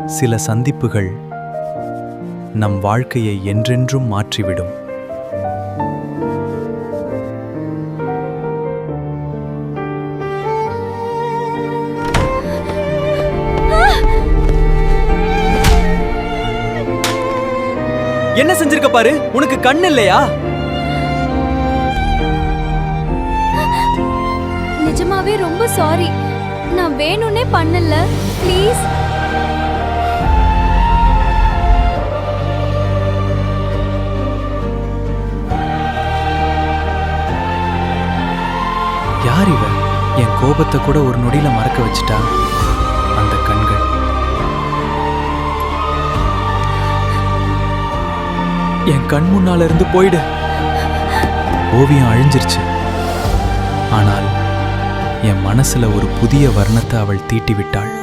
சில சந்திப்புகள் நம் வாழ்க்கையை என்றென்றும் மாற்றிவிடும். என்ன செஞ்சிருக்க பாரு, உனக்கு கண்ணு இல்லையா? நிஜமாவே ரொம்ப சாரி. நான் வேணும்னே பண்ணல. ப்ளீஸ். யார் இவ? என் கோபத்தை கூட ஒரு நொடியில மறக்க வச்சிட்டா. அந்த கண்கள். என் கண் முன்னால இருந்து போயிடு. ஓவியம் அழிஞ்சிருச்சு. ஆனால் என் மனசுல ஒரு புதிய வர்ணத்தை அவள் தீட்டி விட்டாள்.